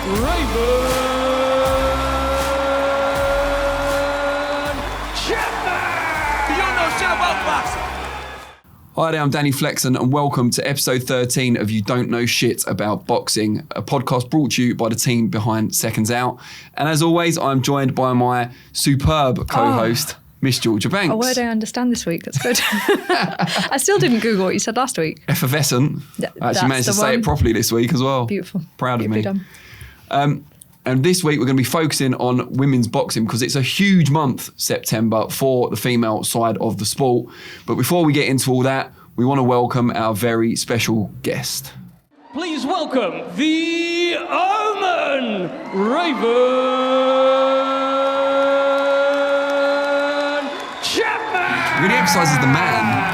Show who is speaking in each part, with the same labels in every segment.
Speaker 1: Raven Chapman! You know shit about boxing!
Speaker 2: Hi there, I'm Danny Flexon and welcome to episode 13 of You Don't Know Shit About Boxing, a podcast brought to you by the team behind SecondsOut. And as always, I'm joined by my superb co-host, Miss Georgia Banks.
Speaker 3: A word I understand this week, that's good. I still didn't Google what you said last week.
Speaker 2: Effervescent. I actually managed to say it properly this week as well.
Speaker 3: Beautiful.
Speaker 2: Proud of me.
Speaker 3: Done.
Speaker 2: And this week we're going to be focusing on women's boxing because it's a huge month, September, for the female side of the sport. But before we get into all that, we want to welcome our very special guest.
Speaker 1: Please welcome the Omen, Raven Chapman!
Speaker 2: Really emphasises the man.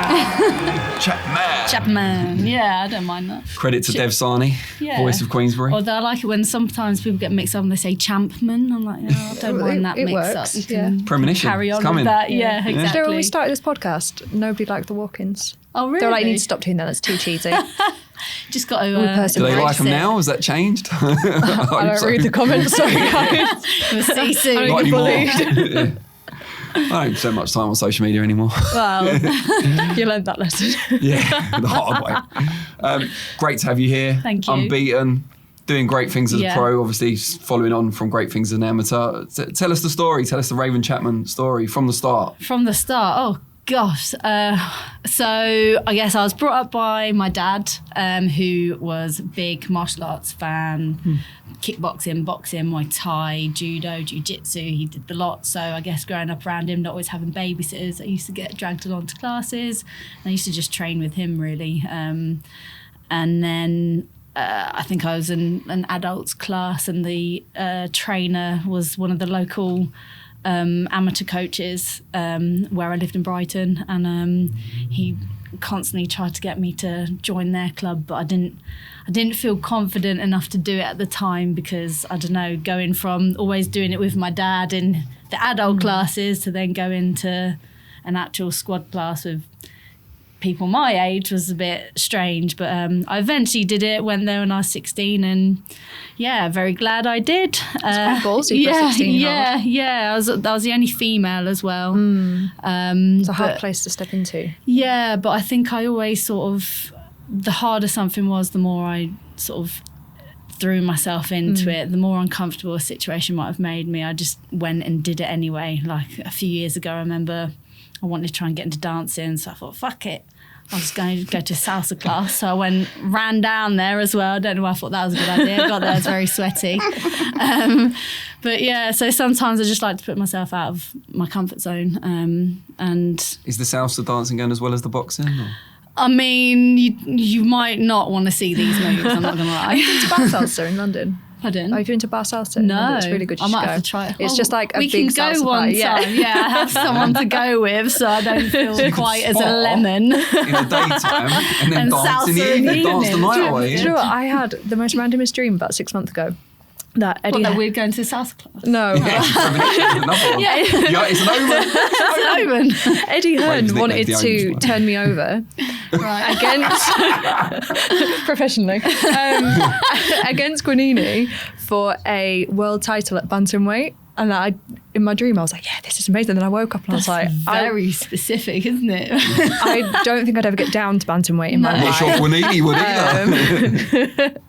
Speaker 4: Chapman, yeah, I don't mind that.
Speaker 2: Credit to Dev Sani, voice of Queensbury.
Speaker 4: Although I like it when sometimes people get mixed up and they say Champman. I'm like, oh, I don't mind that mix-up. You can
Speaker 2: Premonition.
Speaker 4: carry on
Speaker 2: It's coming.
Speaker 4: with that. Yeah, exactly.
Speaker 3: Do you know when we started this podcast, nobody liked the walk-ins?
Speaker 4: Oh, really?
Speaker 3: They were like, you need to stop doing that, that's too cheesy.
Speaker 4: Just got to...
Speaker 2: Do they like them now? Has that changed?
Speaker 3: I don't read the comments, sorry guys.
Speaker 4: We'll see soon.
Speaker 2: Not anymore. Yeah. I don't spend much time on social media anymore.
Speaker 3: Well, you learned that lesson.
Speaker 2: Yeah, the hard way. Great to have you here.
Speaker 4: Thank you.
Speaker 2: Unbeaten, doing great things as a pro, obviously following on from great things as an amateur. Tell us the story. Tell us the Raven Chapman story from the start.
Speaker 4: From the start, oh gosh. So I guess I was brought up by my dad, who was a big martial arts fan, kickboxing, boxing, Muay Thai, judo, jiu-jitsu. He did the lot. So I guess growing up around him, not always having babysitters, I used to get dragged along to classes. And I used to just train with him really. And then I think I was in an adults class and the trainer was one of the local amateur coaches where I lived in Brighton, and he constantly tried to get me to join their club, but I didn't feel confident enough to do it at the time because, I don't know, going from always doing it with my dad in the adult classes to then go into an actual squad class with people my age was a bit strange, but I eventually did it, went there when I was 16, and very glad I did.
Speaker 3: It's quite ballsy for a 16-year-old.
Speaker 4: Yeah, I was the only female as well.
Speaker 3: It's a hard place to step into.
Speaker 4: Yeah, but I think I always sort of, the harder something was, the more I sort of threw myself into it, the more uncomfortable a situation might have made me. I just went and did it anyway. Like a few years ago, I remember I wanted to try and get into dancing, so I thought, fuck it, I was going to go to a salsa class. So I ran down there as well. I don't know why I thought that was a good idea. I got there, I was very sweaty. But yeah, so sometimes I just like to put myself out of my comfort zone. And
Speaker 2: is the salsa dancing going as well as the boxing? Or?
Speaker 4: I mean, you might not want to see these moves, I'm not going to lie.
Speaker 3: Are you into bar salsa in London?
Speaker 4: Pardon?
Speaker 3: Are you into bar salsa?
Speaker 4: No.
Speaker 3: It's really good.
Speaker 4: I might have to try it.
Speaker 3: It's just like a big
Speaker 4: we can
Speaker 3: salsa
Speaker 4: go one
Speaker 3: party.
Speaker 4: time. Yeah, I have someone to go with, so I don't feel quite as a lemon.
Speaker 2: In the daytime and then dance in the evening, dance the night away.
Speaker 3: Do you know what? I had the most randomest dream about 6 months ago. That Eddie
Speaker 4: that we're going to the salsa class?
Speaker 3: No.
Speaker 2: Yeah, it's an Omen.
Speaker 4: It's an Omen.
Speaker 3: Eddie Hearn wanted to turn me over against professionally against Guanini for a world title at bantamweight. And in my dream, I was like, yeah, this is amazing. And then I woke up and I was like...
Speaker 4: very specific, isn't it?
Speaker 3: I don't think I'd ever get down to bantamweight in my life.
Speaker 2: I'm not sure Guanini would either.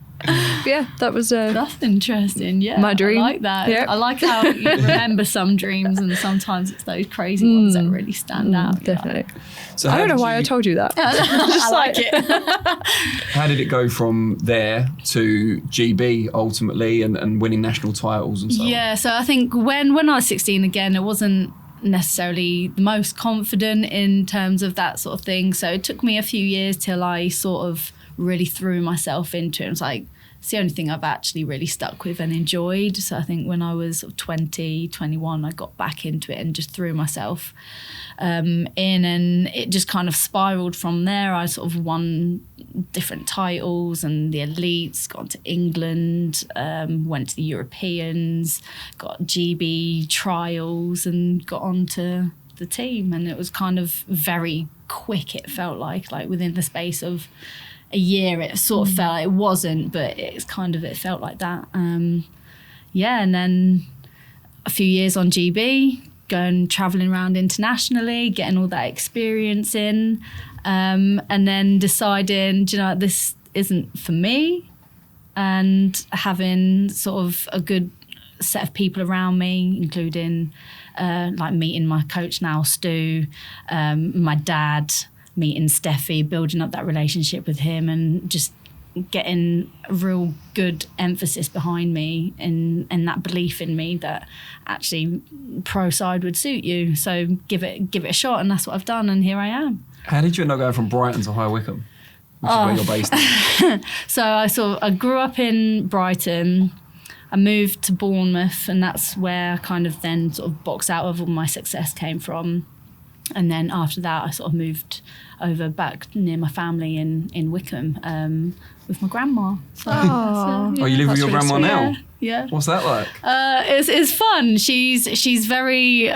Speaker 3: Yeah, that was...
Speaker 4: That's interesting, yeah.
Speaker 3: My dream.
Speaker 4: I like that.
Speaker 3: Yeah.
Speaker 4: I like how you remember some dreams and sometimes it's those crazy ones that really stand out.
Speaker 3: Definitely.
Speaker 2: So
Speaker 3: I don't know why I told you that.
Speaker 4: I like it.
Speaker 2: How did it go from there to GB ultimately and winning national titles and so on?
Speaker 4: Yeah, so I think when I was 16, again, it wasn't necessarily the most confident in terms of that sort of thing. So it took me a few years till I sort of really threw myself into it. It was like, it's the only thing I've actually really stuck with and enjoyed. So I think when I was sort of 20, 21, I got back into it and just threw myself in, and it just kind of spiraled from there. I sort of won different titles and the elites, got to England, went to the Europeans, got GB trials and got onto the team. And it was kind of very quick, it felt like within the space of a year it sort of felt, it wasn't, but it's kind of, it felt like that. and then a few years on GB, going traveling around internationally, getting all that experience in, and then deciding, this isn't for me, and having sort of a good set of people around me, including like meeting my coach now, Stu, my dad, meeting Steffi, building up that relationship with him, and just getting a real good emphasis behind me and that belief in me that actually pro side would suit you. So give it a shot, and that's what I've done, and here I am.
Speaker 2: How did you end up going from Brighton to High Wycombe, which is where you're based?
Speaker 4: So I grew up in Brighton. I moved to Bournemouth, and that's where I kind of then sort of boxed out of all my success came from. And then after that, I sort of moved over back near my family in Wycombe with my grandma. So,
Speaker 2: You live with your grandma now?
Speaker 4: Yeah.
Speaker 2: What's that like?
Speaker 4: It's fun. She's very.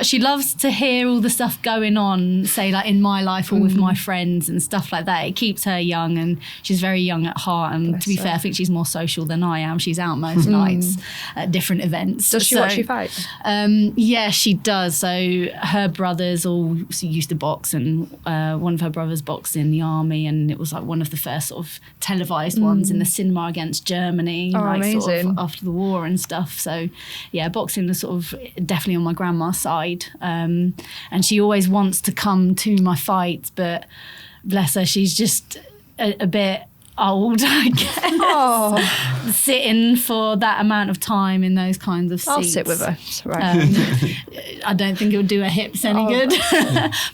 Speaker 4: She loves to hear all the stuff going on, say like in my life or with my friends and stuff like that. It keeps her young, and she's very young at heart. And to be fair, I think she's more social than I am. She's out most nights at different events.
Speaker 3: Does she watch you fight?
Speaker 4: Yeah, she does. So her brothers all used to box, and one of her brothers boxed in the army, and it was like one of the first sort of televised ones in the cinema against Germany, sort of after the war and stuff. So yeah, boxing is sort of definitely on my grandma's side, and she always wants to come to my fights, but bless her, she's just a bit old, I guess. Sitting for that amount of time in those kinds of seats.
Speaker 3: I'll sit with her. It's all right.
Speaker 4: I don't think it would do her hips any good.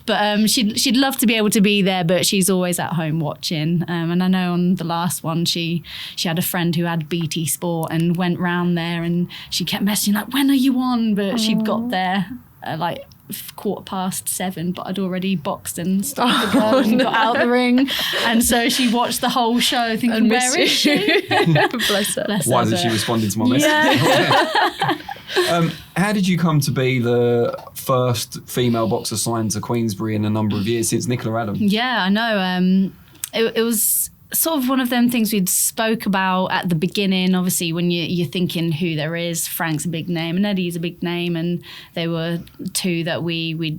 Speaker 4: But she'd love to be able to be there, but she's always at home watching. And I know on the last one, she had a friend who had BT Sport and went round there, and she kept messaging like, when are you on? But she'd got there like 7:15, but I'd already boxed and stopped the girl and got out the ring, and so she watched the whole show thinking, where is she?
Speaker 3: Bless her.
Speaker 4: Bless
Speaker 2: Why
Speaker 4: her,
Speaker 2: hasn't she responded to my message?
Speaker 4: Yeah.
Speaker 2: How did you come to be the first female boxer signed to Queensbury in a number of years since Nicola Adams?
Speaker 4: Yeah, I know. It was sort of one of them things we'd spoke about at the beginning. Obviously, when you're thinking who there is, Frank's a big name and Eddie's a big name, and they were two that we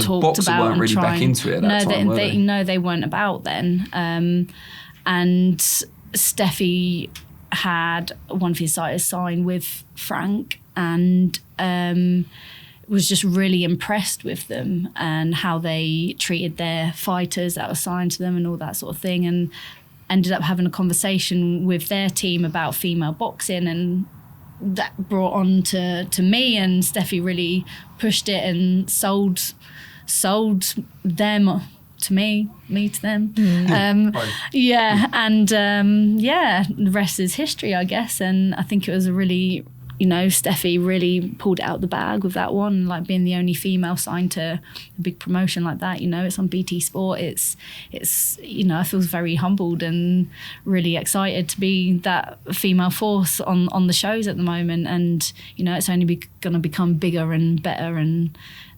Speaker 4: talked
Speaker 2: boxer
Speaker 4: about.
Speaker 2: Weren't really back into it at that time, were they?
Speaker 4: No, they weren't about then. And Steffi had one of his fighters sign with Frank, and was just really impressed with them and how they treated their fighters that were signed to them and all that sort of thing, and ended up having a conversation with their team about female boxing, and that brought on to me, and Steffi really pushed it and sold them to me to them. Yeah, and the rest is history, I guess. And I think it was a really, Steffi really pulled it out the bag with that one, like being the only female signed to a big promotion like that. It's on BT Sport. It's I feel very humbled and really excited to be that female force on the shows at the moment. And it's only going to become bigger and better, and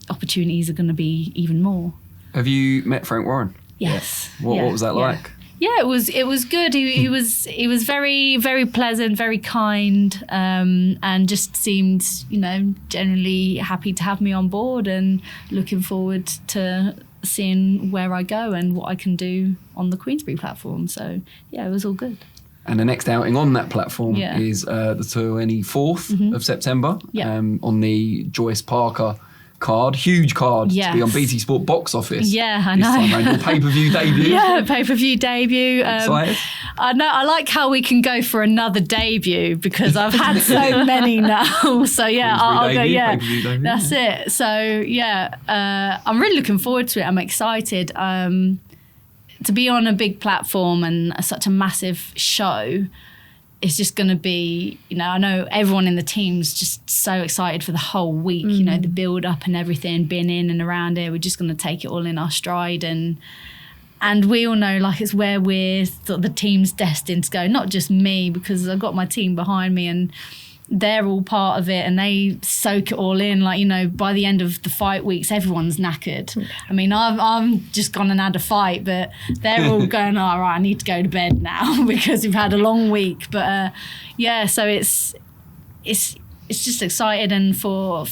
Speaker 4: opportunities are going to be even more.
Speaker 2: Have you met Frank Warren?
Speaker 4: Yes.
Speaker 2: What was that like?
Speaker 4: Yeah, it was good. He was very, very pleasant, very kind, and just seemed, generally happy to have me on board, and looking forward to seeing where I go and what I can do on the Queensbury platform. So yeah, it was all good.
Speaker 2: And the next outing on that platform is the 24th of September on the Joyce Parker card, huge card to be on BT Sport box office.
Speaker 4: Yeah, I know.
Speaker 2: This time around, your pay-per-view debut.
Speaker 4: Yeah, pay-per-view debut.
Speaker 2: Excited?
Speaker 4: I know. I like how we can go for another debut because I've had so many now. So yeah, I'll go. Yeah, that's it. So yeah, I'm really looking forward to it. I'm excited to be on a big platform and such a massive show. It's just going to be, I know everyone in the team's just so excited for the whole week, the build up and everything, being in and around it. We're just going to take it all in our stride. And we all know, like, it's where we're sort of the team's destined to go, not just me, because I've got my team behind me and they're all part of it and they soak it all in. Like, by the end of the fight weeks, everyone's knackered. I mean, I've just gone and had a fight, but they're all going, all right, I need to go to bed now because we've had a long week. But so it's just excited and for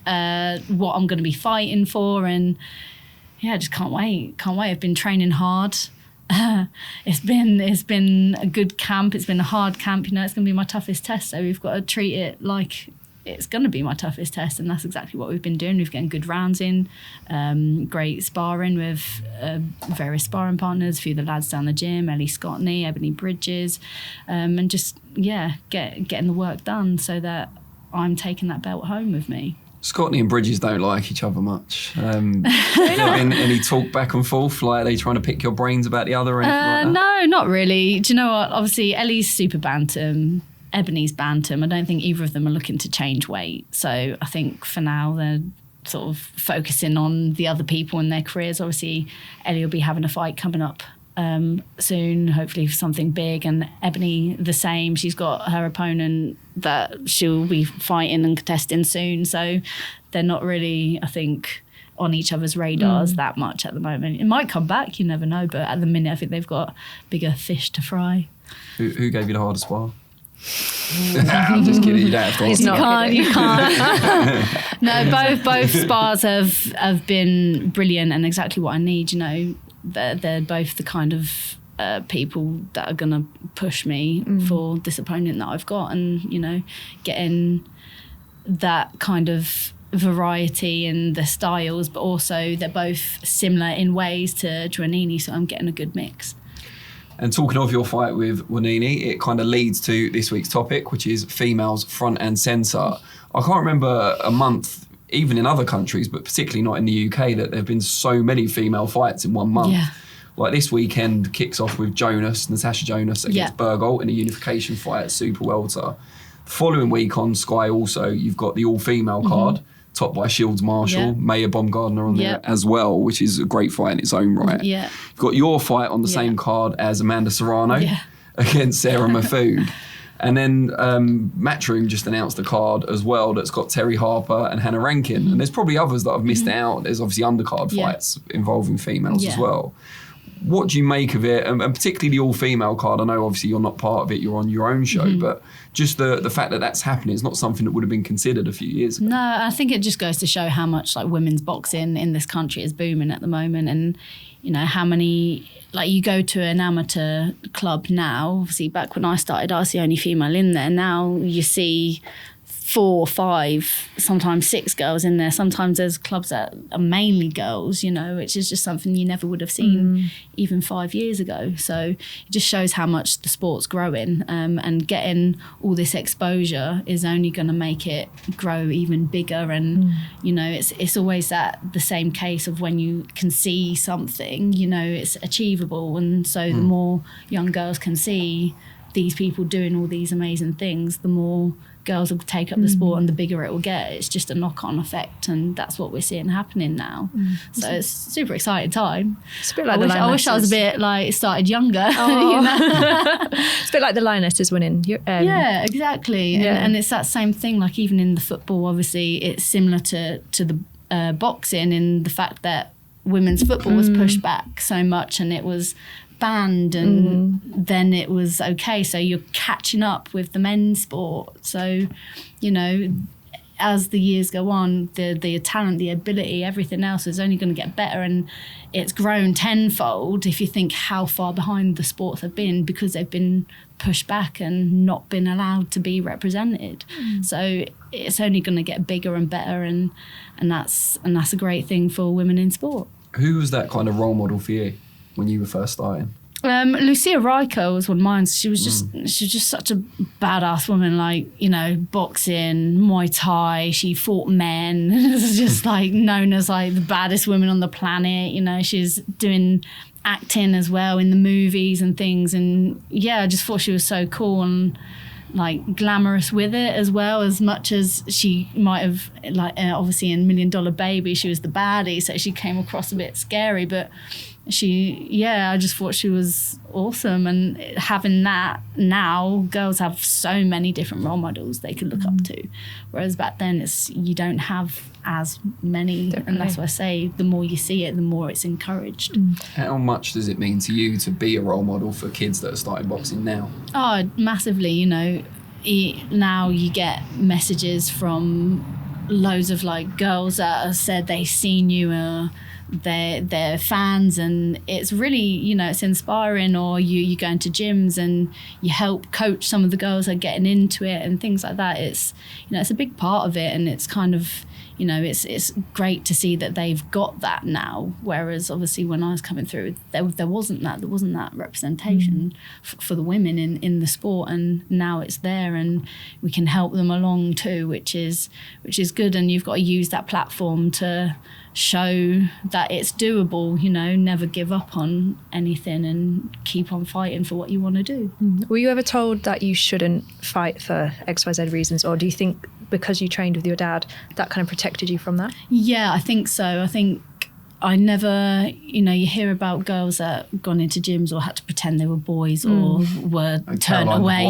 Speaker 4: what I'm going to be fighting for, and yeah, I just can't wait. I've been training hard. It's been a good camp. It's been a hard camp. You know, it's going to be my toughest test. So we've got to treat it like it's going to be my toughest test, and that's exactly what we've been doing. We've getting good rounds in, great sparring with various sparring partners, a few of the lads down the gym, Ellie Scottney, Ebony Bridges, and just getting the work done so that I'm taking that belt home with me.
Speaker 2: Scottney and Bridges don't like each other much. Has there been any talk back and forth? Like, are they trying to pick your brains about the other or anything like that?
Speaker 4: No, not really. Do you know what? Obviously, Ellie's super bantam, Ebony's bantam. I don't think either of them are looking to change weight. So I think for now they're sort of focusing on the other people in their careers. Obviously, Ellie will be having a fight coming up soon, hopefully for something big, and Ebony the same. She's got her opponent that she'll be fighting and contesting soon, so they're not really, I think, on each other's radars that much at the moment. It might come back, you never know, but at the minute I think they've got bigger fish to fry.
Speaker 2: Who gave you the hardest spar? I'm just kidding, you don't have to answer.
Speaker 4: You can't. No, both spars have been brilliant and exactly what I need. You know, they're both the kind of people that are going to push me for this opponent that I've got, and you know, getting that kind of variety in the styles, but also they're both similar in ways to Dranini, so I'm getting a good mix.
Speaker 2: And talking of your fight with Wanini, it kind of leads to this week's topic, which is females front and centre. I can't remember a month, even in other countries, but particularly not in the UK, that there have been so many female fights in 1 month.
Speaker 4: Yeah.
Speaker 2: Like this weekend kicks off with Natasha Jonas against Bergolt in a unification fight at Super Welter. The following week on Sky also, you've got the all-female card, topped by Shields Marshall, Maya Baumgardner on there as well, which is a great fight in its own right.
Speaker 4: Yeah.
Speaker 2: You've got your fight on the same card as Amanda Serrano against Sarah Mafood. And then Matchroom just announced a card as well that's got Terry Harper and Hannah Rankin. And there's probably others that I've missed out. There's obviously undercard fights involving females as well. What do you make of it? And particularly the all-female card. I know obviously you're not part of it, you're on your own show, but just the fact that that's happening is not something that would have been considered a few years ago.
Speaker 4: No, I think it just goes to show how much like women's boxing in this country is booming at the moment, and you know how many, like you go to an amateur club now, obviously back when I started I was the only female in there. Now you see 4, 5, sometimes 6 girls in there. Sometimes there's clubs that are mainly girls, you know, which is just something you never would have seen even 5 years ago. So it just shows how much the sport's growing, and getting all this exposure is only going to make it grow even bigger. And, you know, it's always the same case of when you can see something, you know, it's achievable. And so the more young girls can see these people doing all these amazing things, the more girls will take up the sport and the bigger it will get. It's just a knock-on effect, and that's what we're seeing happening now. So it's a super exciting time.
Speaker 3: It's a bit like
Speaker 4: I wish I was a bit like started younger. You know?
Speaker 3: It's a bit like the Lionesses winning.
Speaker 4: Yeah, exactly. And it's that same thing. Like even in the football, obviously, it's similar to the boxing in the fact that women's football was pushed back so much, and it was banned, and then it was okay, so you're catching up with the men's sport. So, you know, as the years go on, the talent, the ability, everything else is only going to get better, and it's grown tenfold if you think how far behind the sports have been because they've been pushed back and not been allowed to be represented. So it's only going to get bigger and better, and that's a great thing for women in sport.
Speaker 2: Who was that kind of role model for you when you were first starting?
Speaker 4: Lucia Rico was one of mine. She was just such a badass woman, like, you know, boxing, Muay Thai. She fought men. Just like known as like the baddest woman on the planet. You know, she's doing acting as well in the movies and things. And yeah, I just thought she was so cool and like glamorous with it as well, as much as she might have, like obviously in $1 Million Baby she was the baddie, so she came across a bit scary, but I just thought she was awesome. And having that, now girls have so many different role models they can look up to, whereas back then you don't have as many. Definitely. And that's why I say the more you see it, the more it's encouraged.
Speaker 2: How much does it mean to you to be a role model for kids that are starting boxing now?
Speaker 4: Oh, massively. You know, now you get messages from loads of like girls that have said they've seen you, they're fans, and it's really, you know, it's inspiring. Or you go into gyms and you help coach some of the girls that are getting into it and things like that. It's, you know, it's a big part of it, and it's kind of, you know, it's great to see that they've got that now. Whereas obviously when I was coming through, there wasn't that representation for the women in the sport, and now it's there, and we can help them along too, which is good. And you've got to use that platform to show that it's doable, you know, never give up on anything and keep on fighting for what you want to do.
Speaker 3: Were you ever told that you shouldn't fight for XYZ reasons, or do you think because you trained with your dad that kind of protected you from that?
Speaker 4: Yeah, I think so. I think I never, you know, you hear about girls that gone into gyms or had to pretend they were boys or were turned away.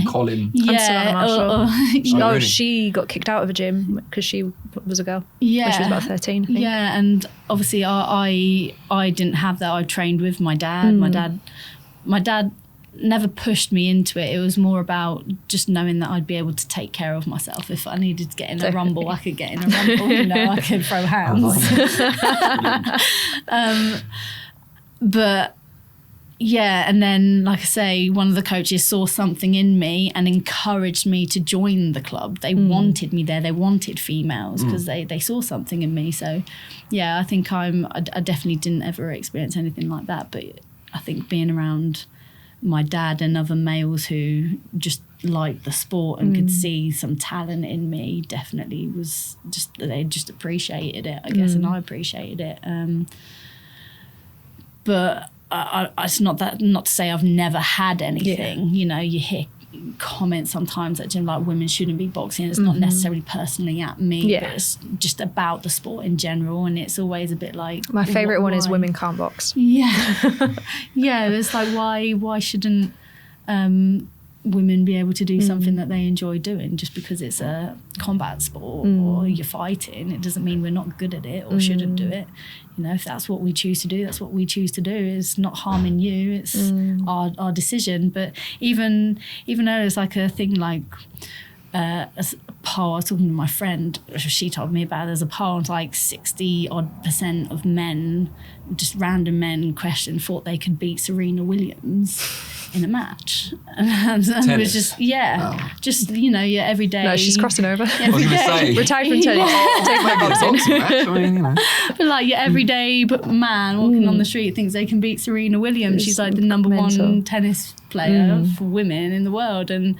Speaker 2: Colin.
Speaker 3: And Savannah Marshall.
Speaker 2: Really?
Speaker 3: She got kicked out of a gym because she was a girl.
Speaker 4: Yeah.
Speaker 3: When she was about 13, I think.
Speaker 4: Yeah, and obviously I didn't have that. I trained with my dad. My dad never pushed me into it. It was more about just knowing that I'd be able to take care of myself. If I needed to get in a rumble, I could get in a rumble. You know, I could throw hands. But yeah, and then like I say, one of the coaches saw something in me and encouraged me to join the club. They wanted me there. They wanted females because they saw something in me. So yeah, I think I definitely didn't ever experience anything like that. But I think being around my dad and other males who just liked the sport and could see some talent in me definitely was just, they just appreciated it, I guess, and I appreciated it. But it's not to say I've never had anything. You know, you hear comments sometimes at gym like women shouldn't be boxing. It's not necessarily personally at me, but it's just about the sport in general, and it's always a bit like,
Speaker 3: my favourite one is women can't box.
Speaker 4: Yeah. Yeah, it's like why shouldn't women be able to do something that they enjoy doing just because it's a combat sport or you're fighting? It doesn't mean we're not good at it or shouldn't do it. You know, if that's what we choose to do, that's what we choose to do. It's not harming you. It's our decision. But even though it's like a thing like a poll, I was talking to my friend, she told me about it, there's a poll, it's like 60% of men, just random men question, thought they could beat Serena Williams in a match. And it was just, just, you know, your everyday...
Speaker 3: No, she's crossing over.
Speaker 2: I was going to say.
Speaker 3: Retired from tennis. Take my boxing.
Speaker 2: Match, I mean, you know.
Speaker 4: But like your everyday man walking on the street thinks they can beat Serena Williams. She's like the number one tennis player for women in the world, and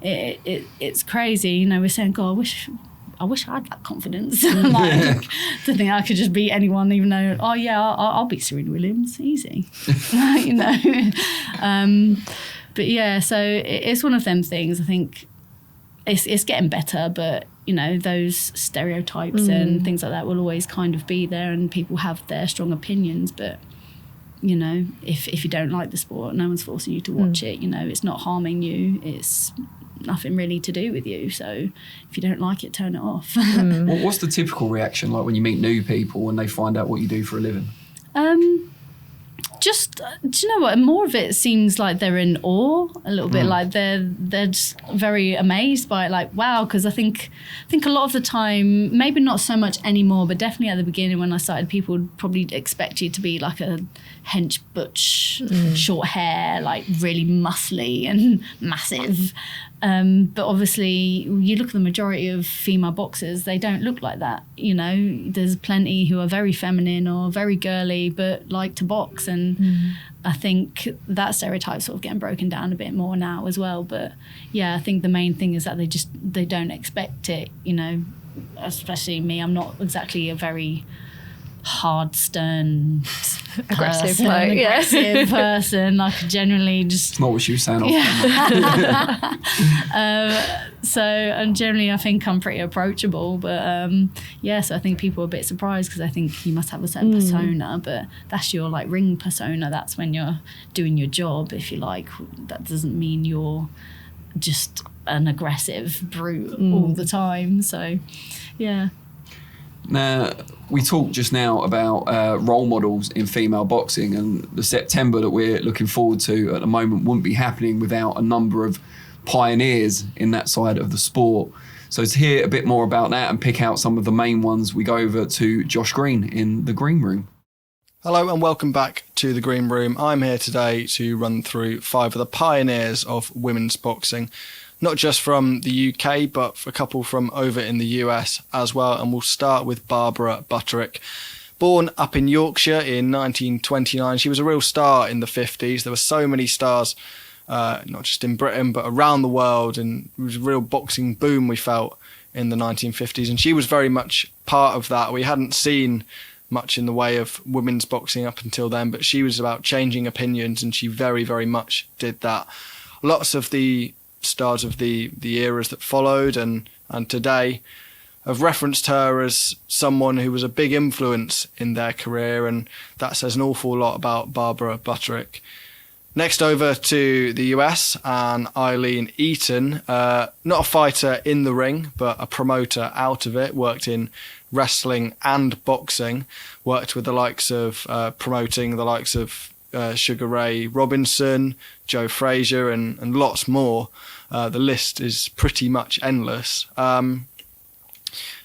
Speaker 4: it's crazy. You know, we're saying, God, I wish I had that confidence. Like to think I could just beat anyone, even though, I'll beat Serena Williams easy. You know. But yeah, so it's one of them things. I think it's getting better, but you know, those stereotypes and things like that will always kind of be there, and people have their strong opinions. But you know, if you don't like the sport, no one's forcing you to watch it. You know, it's not harming you. It's nothing really to do with you. So if you don't like it, turn it off.
Speaker 2: Well, what's the typical reaction like when you meet new people and they find out what you do for a living?
Speaker 4: Just, do you know what? More of it seems like they're in awe a little bit, like they're just very amazed by it, like wow. Because I think a lot of the time, maybe not so much anymore, but definitely at the beginning when I started, people would probably expect you to be like a hench butch, short hair, like really muscly and massive. But obviously, you look at the majority of female boxers, they don't look like that. You know, there's plenty who are very feminine or very girly, but like to box. And I think that stereotype's sort of getting broken down a bit more now as well. But yeah, I think the main thing is that they don't expect it, you know, especially me. I'm not exactly a very hard, stern,
Speaker 3: aggressive
Speaker 4: person. Like generally just...
Speaker 2: It's not what she was saying.
Speaker 4: So, and generally I think I'm pretty approachable, but so I think people are a bit surprised because I think you must have a certain persona, but that's your like ring persona. That's when you're doing your job, if you like. That doesn't mean you're just an aggressive brute all the time. So, yeah.
Speaker 2: Now, we talked just now about role models in female boxing, and the September that we're looking forward to at the moment wouldn't be happening without a number of pioneers in that side of the sport. So to hear a bit more about that and pick out some of the main ones, we go over to Josh Green in the green room.
Speaker 5: Hello and welcome back to the Green Room. I'm here today to run through 5 of the pioneers of women's boxing, not just from the UK, but a couple from over in the US as well. And we'll start with Barbara Butterick. Born up in Yorkshire in 1929, she was a real star in the 50s. There were so many stars, not just in Britain, but around the world. And it was a real boxing boom we felt in the 1950s. And she was very much part of that. We hadn't seen much in the way of women's boxing up until then, but she was about changing opinions, and she very, very much did that. Lots of the stars of the eras that followed and today have referenced her as someone who was a big influence in their career, and that says an awful lot about Barbara Butterick. Next over to the US, and Eileen Eaton, not a fighter in the ring, but a promoter out of it, worked in wrestling and boxing, worked with the likes of promoting the likes of Sugar Ray Robinson, Joe Frazier, and lots more. The list is pretty much endless.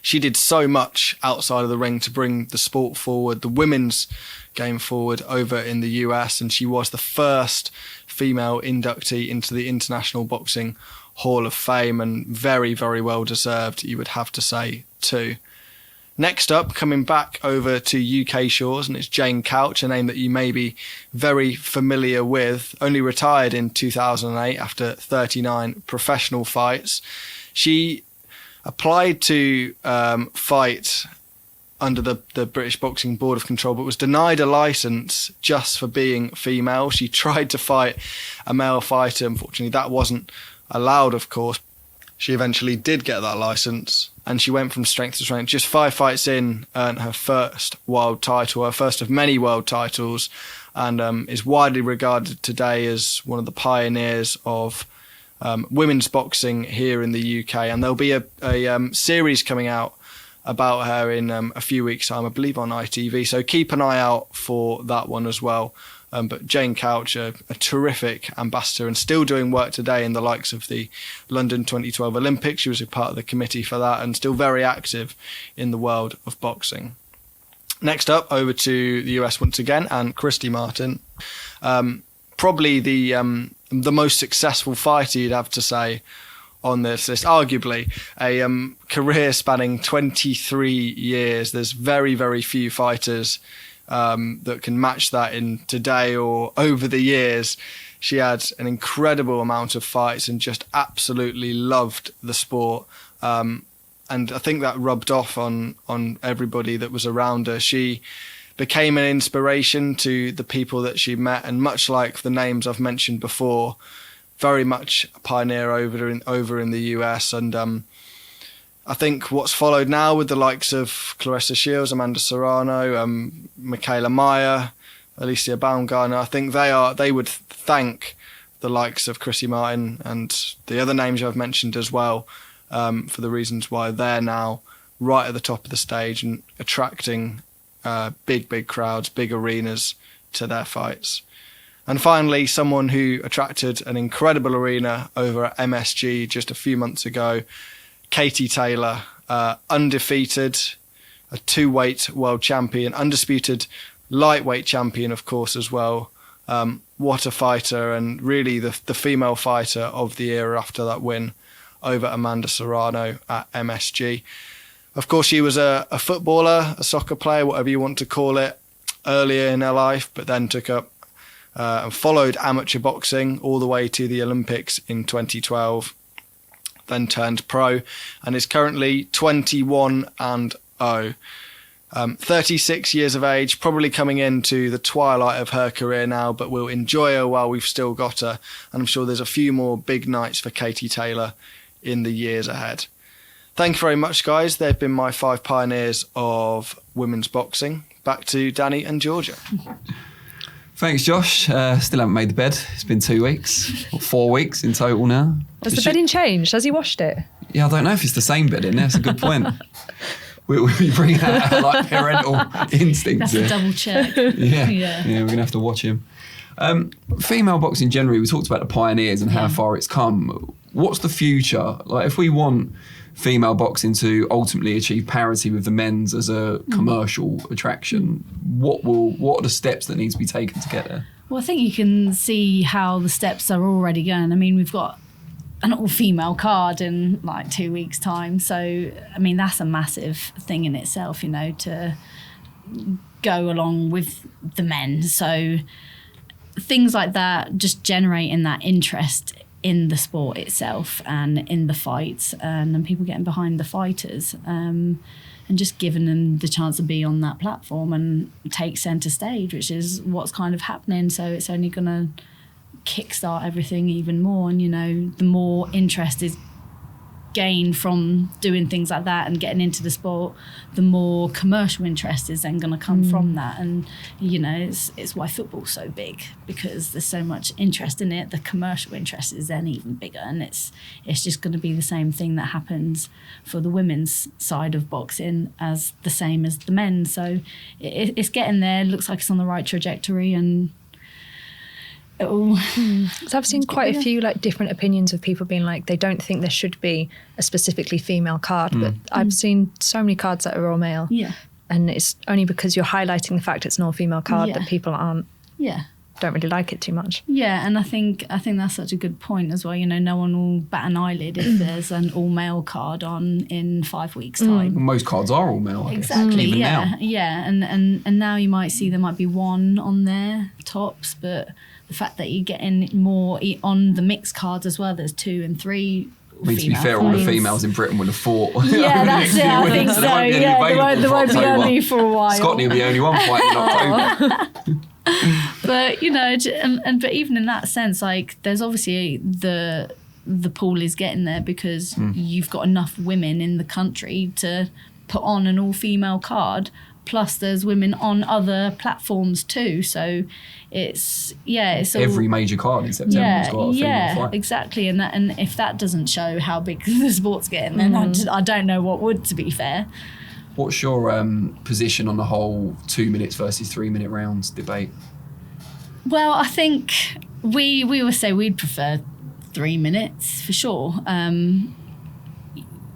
Speaker 5: She did so much outside of the ring to bring the sport forward, the women's game forward over in the US, and she was the first female inductee into the International Boxing Hall of Fame, and very, very well deserved, you would have to say, too. Next up, coming back over to UK shores, and it's Jane Couch, a name that you may be very familiar with, only retired in 2008 after 39 professional fights. She applied to fight under the British Boxing Board of Control, but was denied a licence just for being female. She tried to fight a male fighter. Unfortunately, that wasn't allowed, of course. She eventually did get that licence, and she went from strength to strength. Just 5 fights in, earned her first world title, her first of many world titles, and is widely regarded today as one of the pioneers of women's boxing here in the UK. And there'll be a series coming out about her in a few weeks' time, I believe on ITV. So keep an eye out for that one as well. But Jane Couch, a terrific ambassador, and still doing work today in the likes of the London 2012 Olympics. She was a part of the committee for that, and still very active in the world of boxing. Next up, over to the US once again, and Christy Martin. Probably the most successful fighter, you'd have to say, on this list. Arguably a career spanning 23 years. There's very, very few fighters that can match that in today or over the years. She had an incredible amount of fights and just absolutely loved the sport. And I think that rubbed off on everybody that was around her. She became an inspiration to the people that she met, and much like the names I've mentioned before, very much a pioneer over in the US. And I think what's followed now with the likes of Claressa Shields, Amanda Serrano, Michaela Meyer, Alicia Baumgartner, I think they would thank the likes of Chrissy Martin and the other names I've mentioned as well for the reasons why they're now right at the top of the stage and attracting big crowds, big arenas to their fights. And finally, someone who attracted an incredible arena over at MSG just a few months ago, Katie Taylor, undefeated, a 2-weight world champion, undisputed lightweight champion, of course, as well. What a fighter, and really the female fighter of the era after that win over Amanda Serrano at MSG. Of course, she was a footballer, a soccer player, whatever you want to call it, earlier in her life, but then took up and followed amateur boxing all the way to the Olympics in 2012, then turned pro, and is currently 21-0. 36 years of age, probably coming into the twilight of her career now, but we'll enjoy her while we've still got her. And I'm sure there's a few more big nights for Katie Taylor in the years ahead. Thank you very much, guys. They've been my 5 pioneers of women's boxing. Back to Danny and Georgia.
Speaker 2: Thanks, Josh. Still haven't made the bed. It's been 2 weeks, or 4 weeks in total now.
Speaker 3: Has the bedding changed? Has he washed it?
Speaker 2: Yeah, I don't know if it's the same bed in there. That's a good point. we bring out our like parental instincts.
Speaker 4: That's a double check.
Speaker 2: Yeah, we're going to have to watch him. Female boxing generally, we talked about the pioneers and how far it's come. what's the future? Like, if we want female boxing to ultimately achieve parity with the men's as a commercial attraction, what are the steps that need to be taken to get there?
Speaker 4: Well, I think you can see how the steps are already going. I mean, we've got an all-female card in like 2 weeks' time. So, I mean, that's a massive thing in itself, you know, to go along with the men. So things like that, just generating that interest in the sport itself and in the fights, and people getting behind the fighters, and just giving them the chance to be on that platform and take centre stage, which is what's kind of happening. So it's only going to kickstart everything even more. And, you know, the more interest is gained from doing things like that and getting into the sport, the more commercial interest is then going to come from that. And, you know, it's why football's so big, because there's so much interest in it. The commercial interest is then even bigger, and it's just going to be the same thing that happens for the women's side of boxing as the same as the men. So it's getting there. It looks like it's on the right trajectory, and so
Speaker 3: I've seen quite a few like different opinions of people being like they don't think there should be a specifically female card, but I've seen so many cards that are all male.
Speaker 4: Yeah.
Speaker 3: And it's only because you're highlighting the fact it's an all female card that people don't really like it too much.
Speaker 4: Yeah, and I think that's such a good point as well. You know, no one will bat an eyelid if there's an all male card on in 5 weeks' time.
Speaker 2: Well, most cards are all male.
Speaker 4: Exactly.
Speaker 2: Even
Speaker 4: yeah,
Speaker 2: now.
Speaker 4: yeah, and now you might see there might be one on there tops, but the fact that you're getting more on the mixed cards as well, there's 2 and 3.
Speaker 2: I mean, to be fair, all the females in Britain would have fought.
Speaker 4: Yeah, that's it. I think so. Yeah, there won't be any for a while.
Speaker 2: Scotland will be the only one fighting in October.
Speaker 4: But, you know, but even in that sense, like, there's obviously the pool is getting there because you've got enough women in the country to put on an all-female card. Plus, there's women on other platforms too. So it's all,
Speaker 2: every major card in September has got a female fight.
Speaker 4: Exactly. And if that doesn't show how big the sport's getting, then I don't know what would, to be fair.
Speaker 2: What's your position on the whole 2 minutes versus 3 minute rounds debate?
Speaker 4: Well, I think we would say we'd prefer 3 minutes for sure.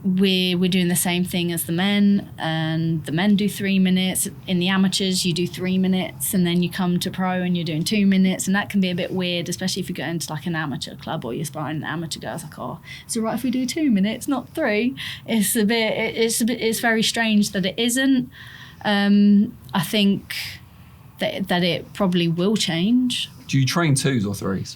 Speaker 4: We're doing the same thing as the men, and the men do 3 minutes. In the amateurs, you do 3 minutes, and then you come to pro and you're doing 2 minutes, and that can be a bit weird, especially if you go into like an amateur club or you're sparring an amateur girl. It's like, oh, is it right if we do 2 minutes, not 3? It's very strange that it isn't. I think that it probably will change.
Speaker 2: Do you train 2s or 3s?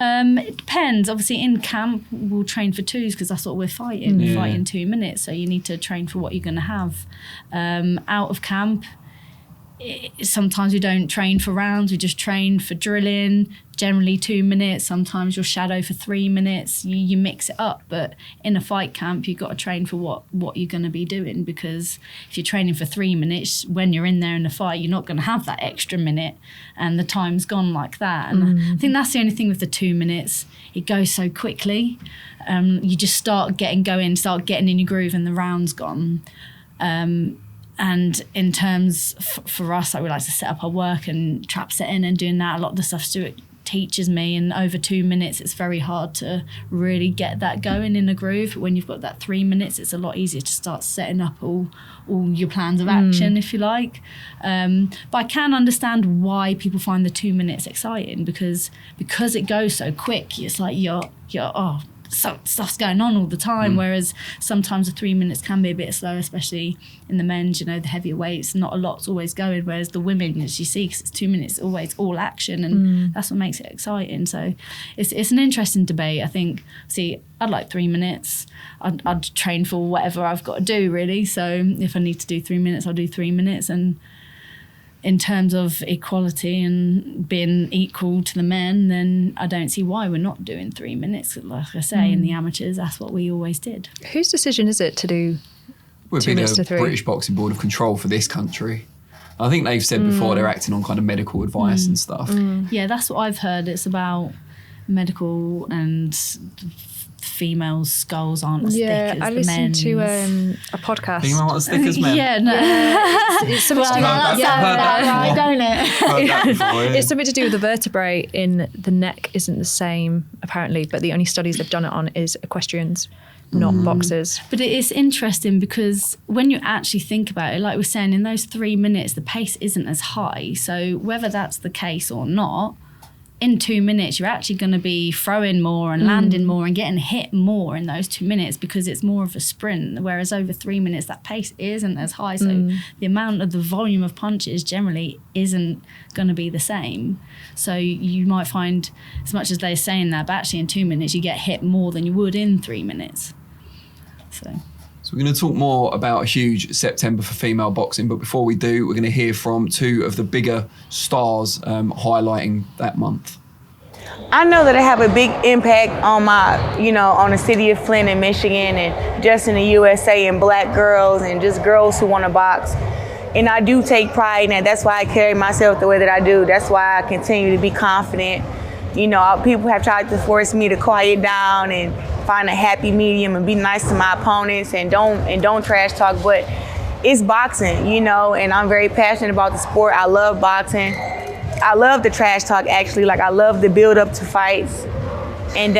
Speaker 4: It depends. Obviously, in camp, we'll train for 2s because that's what we're fighting. We're fighting 2 minutes, so you need to train for what you're going to have. Out of camp, sometimes we don't train for rounds. We just train for drilling, generally 2 minutes. Sometimes you'll shadow for 3 minutes. You mix it up. But in a fight camp, you've got to train for what you're going to be doing, because if you're training for 3 minutes, when you're in there in the fight, you're not going to have that extra minute, and the time's gone like that. And I think that's the only thing with the 2 minutes. It goes so quickly. You just start getting in your groove, and the round's gone. And in terms for us, like, we like to set up our work and trap setting and doing that. A lot of the stuff Stuart teaches me, and over 2 minutes, it's very hard to really get that going in a groove. When you've got that 3 minutes, it's a lot easier to start setting up all your plans of action, if you like. But I can understand why people find the 2 minutes exciting, because it goes so quick. It's like you're stuff's going on all the time, whereas sometimes the 3 minutes can be a bit slow, especially in the men's, you know, the heavier weights, not a lot's always going, whereas the women, as you see, because it's 2 minutes, always all action, and that's what makes it exciting. So it's an interesting debate. I think, I'd like 3 minutes. I'd train for whatever I've got to do, really. So if I need to do 3 minutes, I'll do 3 minutes. And in terms of equality and being equal to the men, then I don't see why we're not doing 3 minutes. Like I say, in the amateurs, that's what we always did.
Speaker 3: Whose decision is it to do
Speaker 2: We've
Speaker 3: 2
Speaker 2: been
Speaker 3: minutes to
Speaker 2: a
Speaker 3: 3?
Speaker 2: British Boxing Board of Control for this country. I think they've said before they're acting on kind of medical advice and stuff.
Speaker 4: Yeah, that's what I've heard. It's about medical and females' skulls aren't as thick as the men's.
Speaker 3: I listened to a podcast.
Speaker 2: Female aren't as thick as men.
Speaker 4: Yeah, no.
Speaker 3: It's something to do It's something to do with the vertebrae in the neck isn't the same, apparently, but the only studies they've done it on is equestrians, not boxers.
Speaker 4: But it is interesting because when you actually think about it, like we're saying, in those 3 minutes, the pace isn't as high. So whether that's the case or not, in 2 minutes, you're actually going to be throwing more and landing more and getting hit more in those 2 minutes because it's more of a sprint. Whereas over 3 minutes, that pace isn't as high. So the amount of the volume of punches generally isn't going to be the same. So you might find, as much as they're saying that, but actually in 2 minutes, you get hit more than you would in 3 minutes. So
Speaker 2: we're going to talk more about a huge September for female boxing, but before we do, we're going to hear from two of the bigger stars highlighting that month.
Speaker 6: I know that I have a big impact on on the city of Flint and Michigan and just in the USA and black girls and just girls who want to box. And I do take pride in that. That's why I carry myself the way that I do. That's why I continue to be confident. People have tried to force me to quiet down and find a happy medium and be nice to my opponents and don't trash talk, but it's boxing, and I'm very passionate about the sport. I love boxing. I love the trash talk, actually. Like, I love the build up to fights. And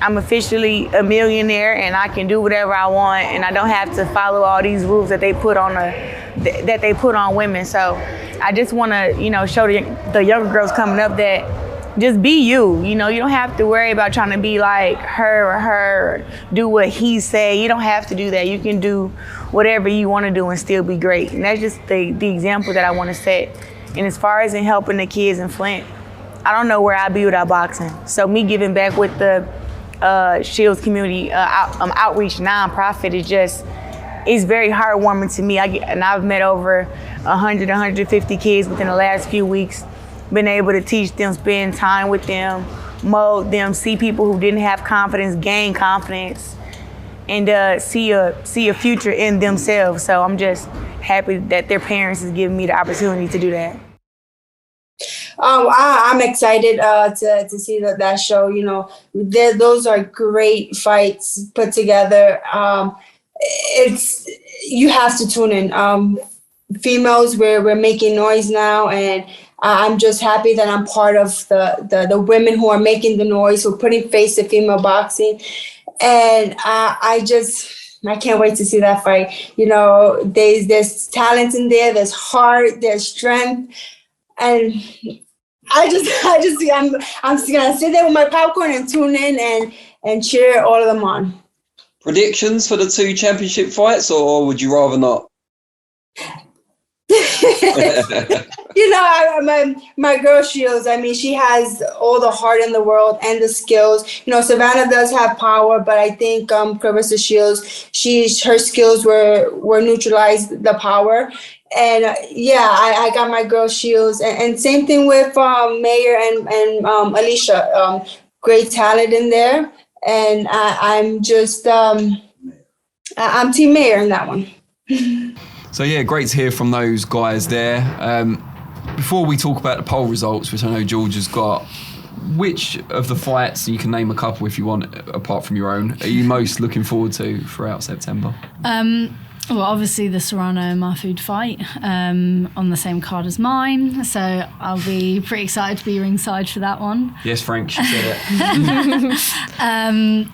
Speaker 6: I'm officially a millionaire and I can do whatever I want and I don't have to follow all these rules that they put on women. So I just want to, show the younger girls coming up that just be you. You don't have to worry about trying to be like her, do what he said. You don't have to do that. You can do whatever you want to do and still be great. And that's just the example that I want to set. And as far as in helping the kids in Flint, I don't know where I'd be without boxing. So me giving back with the Shields community outreach nonprofit it's very heartwarming to me. I've met over 100, 150 kids within the last few weeks. Been able to teach them, spend time with them, mold them, see people who didn't have confidence gain confidence, and see a future in themselves. So I'm just happy that their parents is giving me the opportunity to do that.
Speaker 7: I'm excited to see that show. Those are great fights put together. You have to tune in. Females, we're making noise now, and I'm just happy that I'm part of the women who are making the noise, who are putting face to female boxing. And I can't wait to see that fight. There's talent in there, there's heart, there's strength. And I'm just gonna sit there with my popcorn and tune in and cheer all of them on.
Speaker 8: Predictions for the two championship fights, or would you rather not? My girl Shields, she has all the heart in the world and the skills. Savannah does have power, but I think Claressa Shields, her skills were neutralized the power. And I got my girl Shields, and same thing with Mayer and Alicia. Great talent in there, and I'm just I'm Team Mayer in that one.
Speaker 2: So yeah, great to hear from those guys there. Before we talk about the poll results, which I know George has got, which of the fights, you can name a couple if you want, apart from your own, are you most looking forward to throughout September?
Speaker 4: Well, obviously the Serrano and Mahfoud fight on the same card as mine, so I'll be pretty excited to be ringside for that one.
Speaker 2: Yes, Frank, she said it.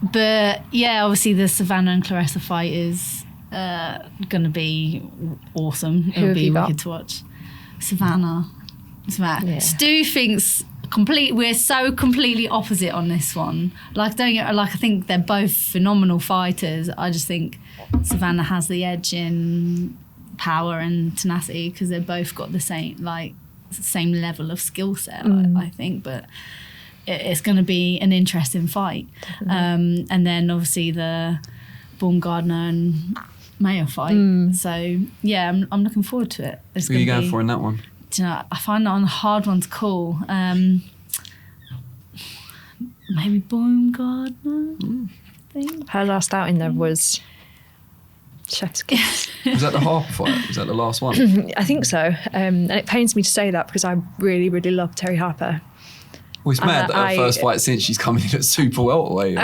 Speaker 4: But yeah, obviously the Savannah and Claressa fight is going to be awesome. It'll be wicked to watch. Savannah. Yeah. Stu thinks we're so completely opposite on this one. I think they're both phenomenal fighters. I just think Savannah has the edge in power and tenacity because they've both got the same level of skill set, I think. But it's going to be an interesting fight. And then obviously the Baumgardner and Mayer fight. So yeah, I'm looking forward to it.
Speaker 2: Who are you going for in that one?
Speaker 4: I find that one a hard one to call. Maybe Baumgardner. I think.
Speaker 3: Her last outing there was chef's kiss.
Speaker 2: Was that the Harper fight? Was that the last one?
Speaker 3: I think so. And it pains me to say that because I really, really love Terry Harper.
Speaker 2: Well, it's mad that her first fight since she's coming in at super welterweight.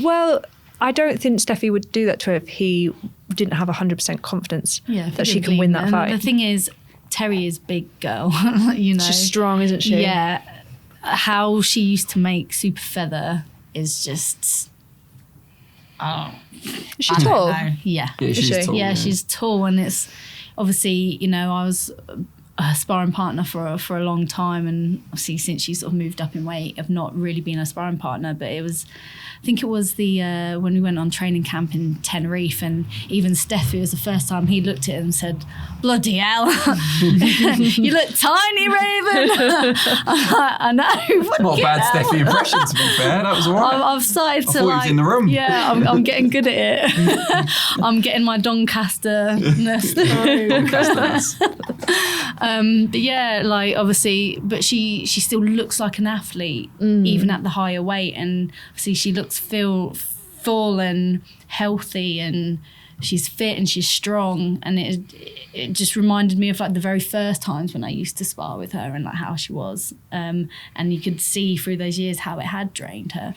Speaker 3: Well, I don't think Steffi would do that to her if he didn't have 100% confidence that she can win that fight.
Speaker 4: The thing is, Terry is big girl,
Speaker 3: She's strong, isn't she?
Speaker 4: Yeah. How she used to make super feather is just...
Speaker 3: Is she tall?
Speaker 4: Yeah.
Speaker 2: She's tall.
Speaker 4: Yeah, she's tall, and it's obviously, I was a sparring partner for a long time, and obviously since she sort of moved up in weight, I've not really been a sparring partner, but I think it was when we went on training camp in Tenerife, and even Steffi, was the first time he looked at it and said, bloody hell, you look tiny, Raven. I know.
Speaker 2: Not a bad Steffi impression, to be fair. That was all right.
Speaker 4: I've started to
Speaker 2: thought he was in the room.
Speaker 4: Yeah, I'm getting good at it. I'm getting my Doncaster-ness through. But yeah, obviously, but she still looks like an athlete, even at the higher weight, and obviously she looks full and healthy, and she's fit and she's strong, and it just reminded me of the very first times when I used to spar with her, and how she was, and you could see through those years how it had drained her.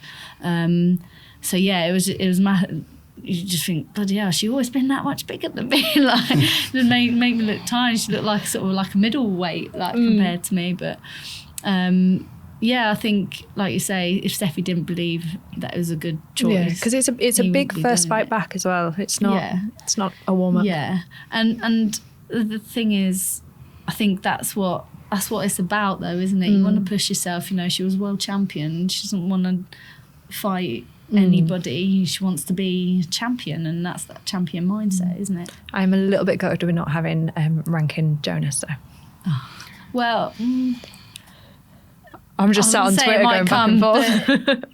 Speaker 4: So yeah, it was mad. You just think, bloody hell, she's always been that much bigger than me. It made me look tiny. She looked like a middleweight, compared to me. But yeah, I think, like you say, if Steffi didn't believe that it was a good choice,
Speaker 3: because it's a big first fight back as well. It's not a warm up.
Speaker 4: Yeah, and the thing is, I think that's what it's about, though, isn't it? You want to push yourself. She was world champion. She doesn't want to fight anybody. She wants to be champion, and that's that champion mindset, isn't it?
Speaker 3: I'm a little bit gutted with not having Rankin Jonas, though.
Speaker 4: Oh. Well,
Speaker 3: I'm just sat on Twitter going back and forth.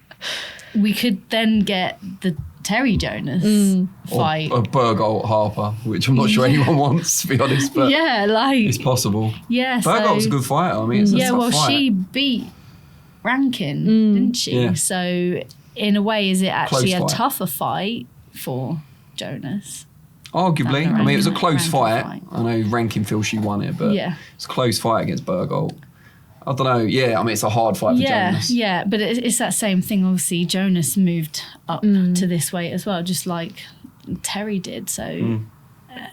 Speaker 4: We could then get the Terry Jonas fight.
Speaker 2: Or a Bergolt Harper, which I'm not sure anyone wants, to be honest, but it's possible.
Speaker 4: Yeah,
Speaker 2: Bergolt's a good fighter. I mean, it's a tough fight.
Speaker 4: She beat Rankin, didn't she?
Speaker 2: Yeah.
Speaker 4: So in a way, is it actually a
Speaker 2: fight.
Speaker 4: tougher fight for Jonas?
Speaker 2: Arguably. I mean, it was a close
Speaker 4: Rankin
Speaker 2: fight. I know Rankin feels she won it, but it's a close fight against Bergolt. I don't know. Yeah, I mean, it's a hard fight for Jonas.
Speaker 4: Yeah, but it's that same thing. Obviously, Jonas moved up to this weight as well, just like Terry did. So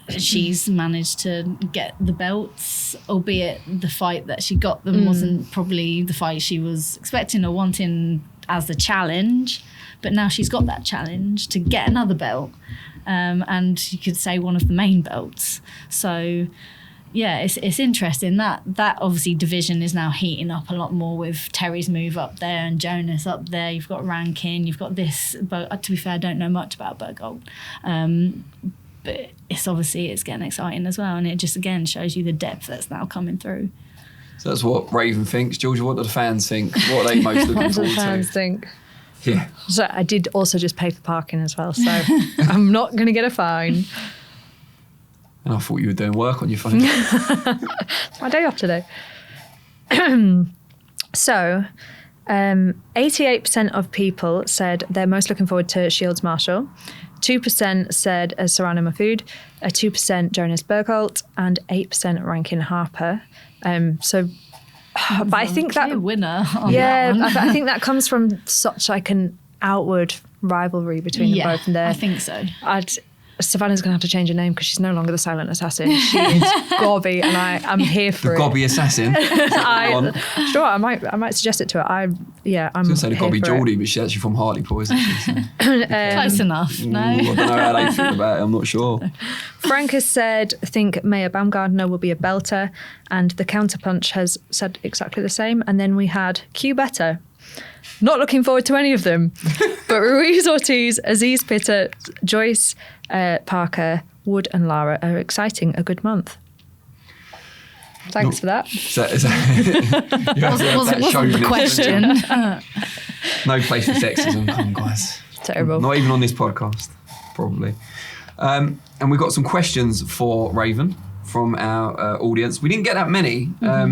Speaker 4: she's managed to get the belts, albeit the fight that she got them wasn't probably the fight she was expecting or wanting as the challenge. But now she's got that challenge to get another belt, and you could say one of the main belts. So yeah, it's interesting that obviously division is now heating up a lot more with Terry's move up there and Jonas up there. You've got Rankin, you've got this. But to be fair, I don't know much about Bergolt, but it's getting exciting as well, and it just again shows you the depth that's now coming through.
Speaker 2: So that's what Raven thinks. Georgia, what do the fans think? What are they most looking
Speaker 3: What do
Speaker 2: forward
Speaker 3: the
Speaker 2: to?
Speaker 3: fans think?
Speaker 2: Yeah.
Speaker 3: So I did also just pay for parking as well, so I'm not going to get a fine.
Speaker 2: And I thought you were doing work on your phone.
Speaker 3: It's my day off today. So, 88% of people said they're most looking forward to Shields Marshall. 2% said Serrano Mahfoud, 2% Jonas Bergolt, and 8% Rankin Harper. But I think that
Speaker 4: winner.
Speaker 3: I think that comes from such an outward rivalry between them both. And
Speaker 4: I think so.
Speaker 3: Savannah's going to have to change her name because she's no longer the silent assassin. She is Gobby, and I'm here for
Speaker 2: the
Speaker 3: it.
Speaker 2: Gobby assassin.
Speaker 3: Sure, I might suggest it to her. I'm
Speaker 2: I was going to say the Gobby Geordie, but she's actually from Hartlepool, isn't she? So.
Speaker 4: Close enough. No,
Speaker 2: I don't know how they feel about it. I'm not sure.
Speaker 3: Frank has said, I think Maya Baumgardner will be a belter, and the Counterpunch has said exactly the same. And then we had Q Better. Not looking forward to any of them, but Ruiz Ortiz, Aziz Pitter, Joyce, Parker, Wood and Lara are exciting a good month. Thanks for that.
Speaker 4: Wasn't the question.
Speaker 2: No place for sexism. Come on, guys.
Speaker 3: Terrible.
Speaker 2: Not even on this podcast, probably. And we've got some questions for Raven from our audience. We didn't get that many,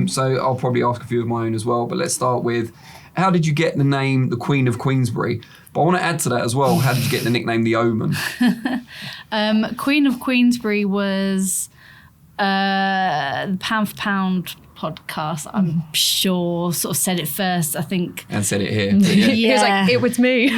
Speaker 2: so I'll probably ask a few of my own as well. But let's start with, how did you get the name the Queen of Queensbury? But I want to add to that as well, how did you get the nickname the Omen?
Speaker 4: Queen of Queensbury was The Pound for Pound podcast, I'm sure, sort of said it first, I think.
Speaker 2: And said it here.
Speaker 4: Yeah.
Speaker 3: He was like, it was me.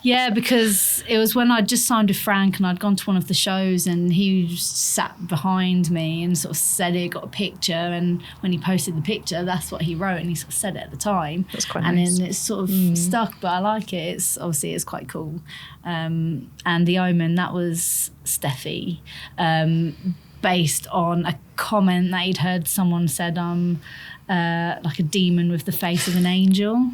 Speaker 4: Yeah, because it was when I'd just signed with Frank and I'd gone to one of the shows and he just sat behind me and sort of said it, got a picture, and when he posted the picture, that's what he wrote and he sort of said it at the time. That's quite nice. And then it's sort of stuck, but I like it. It's quite cool. And the Omen, that was Steffi. Based on a comment that he'd heard someone said, like a demon with the face of an angel.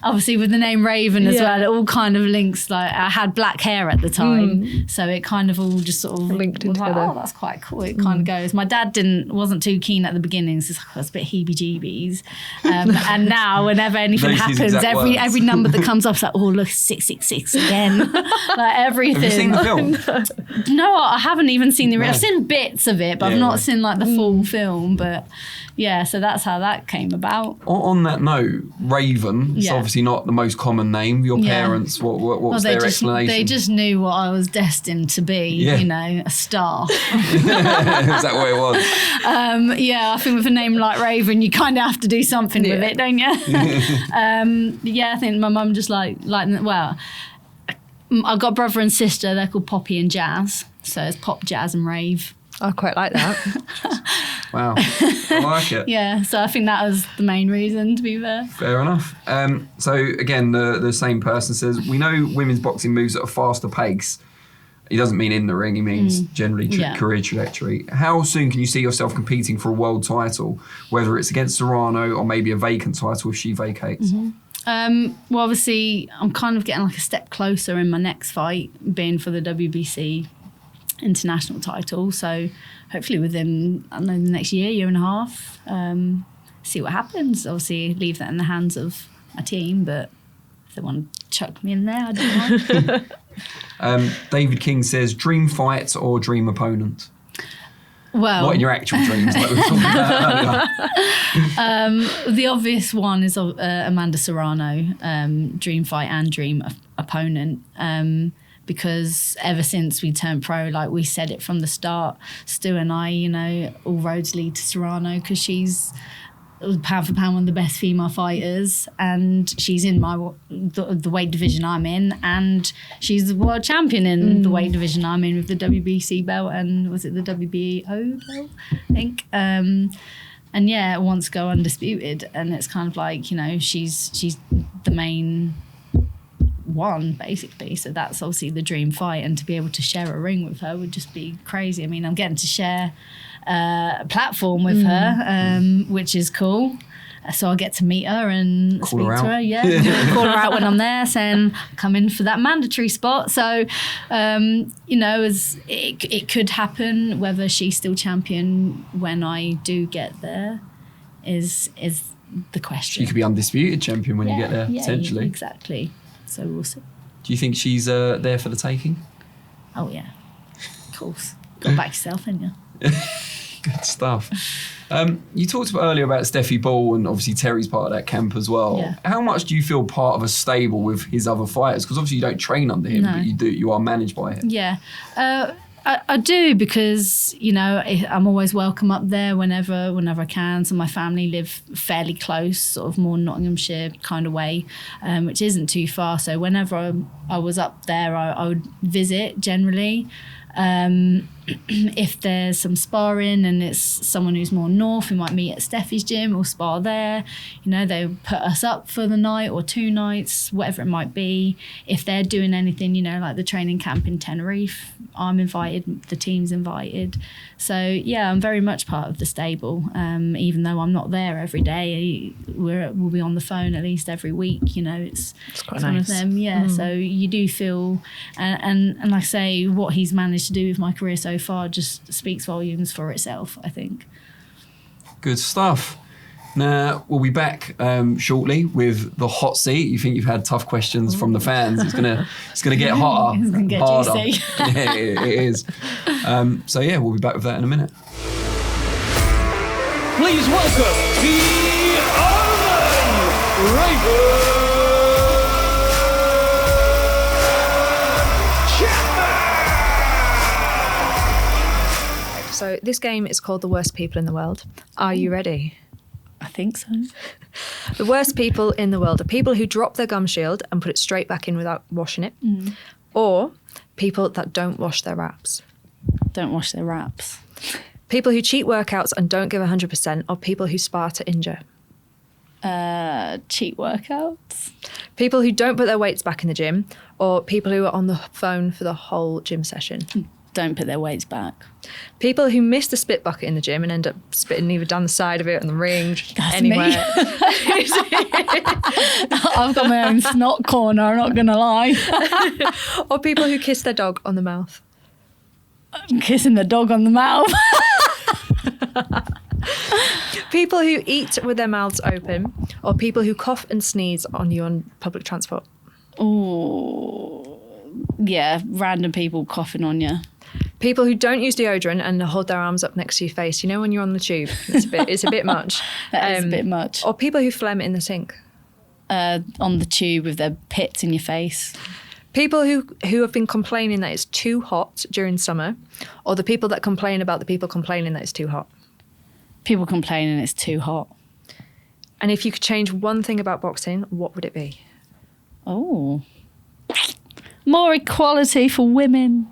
Speaker 4: Obviously with the name Raven as well, it all kind of links. Like I had black hair at the time, so it kind of all just sort of
Speaker 3: linked
Speaker 4: was
Speaker 3: together.
Speaker 4: like, oh, that's quite cool. It kind of goes. My dad wasn't too keen at the beginning. So it's a bit heebie-jeebies. And now whenever anything happens, every number that comes up is like, oh look, 666 again. Like everything.
Speaker 2: Have you seen the film?
Speaker 4: No, I haven't even seen the. I've seen bits of it, but I've not seen like the full film. But yeah, so that's how that came about.
Speaker 2: On that note, Raven, it's obviously not the most common name. Your parents, what's their explanation?
Speaker 4: They just knew what I was destined to be, you know, a star.
Speaker 2: Is that what it was?
Speaker 4: Yeah, I think with a name like Raven, you kind of have to do something with it, don't you? I think my mum just well, I've got a brother and sister, they're called Poppy and Jazz. So it's Pop, Jazz and Rave.
Speaker 3: I quite like that.
Speaker 2: Wow, I like it.
Speaker 4: Yeah, so I think that was the main reason, to be fair.
Speaker 2: Fair enough. So again, the same person says, we know women's boxing moves at a faster pace. He doesn't mean in the ring, he means generally career trajectory. How soon can you see yourself competing for a world title, whether it's against Serrano or maybe a vacant title if she vacates?
Speaker 4: Well, obviously, I'm kind of getting like a step closer in my next fight, being for the WBC international title. So hopefully within, I don't know, the next year and a half, see what happens. Obviously, leave that in the hands of my team, but if they want to chuck me in there, I don't mind.
Speaker 2: David King says, dream fight or dream opponent?
Speaker 4: Well,
Speaker 2: what in your actual dreams? Like we were talking about earlier.
Speaker 4: The obvious one is Amanda Serrano, dream fight and dream opponent. Because ever since we turned pro, like we said it from the start, Stu and I, you know, all roads lead to Serrano because she's pound for pound one of the best female fighters, and she's in the weight division I'm in, and she's the world champion in the weight division I'm in with the WBC belt, and was it the WBO belt, I think. And yeah, wants to go undisputed, and it's kind of like, you know, she's the main one basically, so that's obviously the dream fight, and to be able to share a ring with her would just be crazy. I mean, I'm getting to share a platform with her, which is cool, so I'll get to meet her and
Speaker 2: call
Speaker 4: speak
Speaker 2: her
Speaker 4: to her, call her out when I'm there, saying come in for that mandatory spot. So you know, it could happen. Whether she's still champion when I do get there is the question.
Speaker 2: She could be undisputed champion when you get there, potentially.
Speaker 4: Exactly. So we'll see.
Speaker 2: Do you think she's there for the taking?
Speaker 4: Oh yeah, of course. Got back yourself, didn't you?
Speaker 2: Good stuff. You talked earlier about Steffi Ball, and obviously Terry's part of that camp as well. Yeah. How much do you feel part of a stable with his other fighters? Because obviously you don't train under him, but you are managed by him.
Speaker 4: Yeah. I do, because, you know, I'm always welcome up there whenever I can. So my family live fairly close, sort of more Nottinghamshire kind of way, which isn't too far. So whenever I was up there, I would visit generally. If there's some sparring and it's someone who's more north, we might meet at Steffi's gym or spar there. You know, they put us up for the night or 2 nights, whatever it might be. If they're doing anything, you know, like the training camp in Tenerife, I'm invited, the team's invited. So yeah, I'm very much part of the stable, even though I'm not there every day. We'll be on the phone at least every week. You know, it's
Speaker 3: quite
Speaker 4: one
Speaker 3: nice.
Speaker 4: of them. Yeah, so you do feel, and like I say, what he's managed to do with my career so far just speaks volumes for itself, I think.
Speaker 2: Good stuff. Now, we'll be back shortly with the hot seat. You think you've had tough questions from the fans. It's gonna get hotter.
Speaker 4: It's gonna get
Speaker 2: harder.
Speaker 4: juicy.
Speaker 2: Yeah, it is. So yeah, we'll be back with that in a minute.
Speaker 1: Please welcome the Omen, Raven Chapman.
Speaker 3: So this game is called The Worst People in the World. Are you ready?
Speaker 4: I think so.
Speaker 3: The worst people in the world are people who drop their gum shield and put it straight back in without washing it, or people that don't wash their wraps.
Speaker 4: Don't wash their wraps.
Speaker 3: People who cheat workouts and don't give 100%, or people who spar to injure.
Speaker 4: Cheat workouts.
Speaker 3: People who don't put their weights back in the gym, or people who are on the phone for the whole gym session.
Speaker 4: Don't put their weights back.
Speaker 3: People who miss the spit bucket in the gym and end up spitting either down the side of it, on the ring,
Speaker 4: That's
Speaker 3: anywhere.
Speaker 4: me. I've got my own snot corner, I'm not going to lie.
Speaker 3: Or people who kiss their dog on the mouth.
Speaker 4: I'm kissing the dog on the mouth.
Speaker 3: People who eat with their mouths open, or people who cough and sneeze on you on public transport.
Speaker 4: Oh, yeah, random people coughing on you.
Speaker 3: People who don't use deodorant and hold their arms up next to your face. You know when you're on the tube, it's a bit much.
Speaker 4: That is a bit much.
Speaker 3: Or people who phlegm in the sink.
Speaker 4: On the tube with their pits in your face.
Speaker 3: People who have been complaining that it's too hot during summer, or the people that complain about the people complaining that it's too hot.
Speaker 4: People complaining it's too hot.
Speaker 3: And if you could change one thing about boxing, what would it be?
Speaker 4: Oh. More equality for women.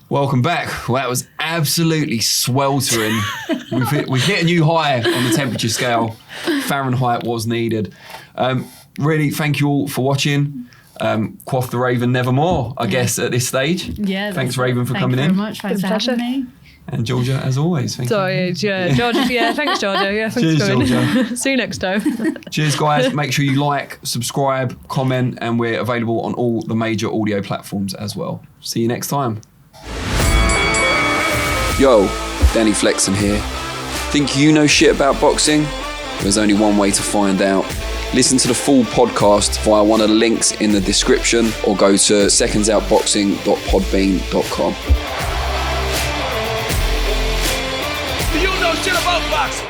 Speaker 2: Welcome back. Well, that was absolutely sweltering. We've hit a new high on the temperature scale. Fahrenheit was needed. Really, thank you all for watching. Quaff the Raven nevermore, I guess, at this stage.
Speaker 4: Yeah.
Speaker 2: Thanks, Raven, for coming in.
Speaker 4: Thank you very much. Thanks for having me.
Speaker 2: And Georgia, as always. Thank you.
Speaker 3: Yeah, Georgia. Yeah, thanks, Georgia. Yeah, thanks
Speaker 2: Cheers,
Speaker 3: for coming.
Speaker 2: Georgia.
Speaker 3: See you next time.
Speaker 2: Cheers, guys. Make sure you like, subscribe, comment, and we're available on all the major audio platforms as well. See you next time. Yo, Danny Flexen here. Think you know shit about boxing? There's only one way to find out. Listen to the full podcast via one of the links in the description, or go to secondsoutboxing.podbean.com.
Speaker 1: Do you know shit about boxing?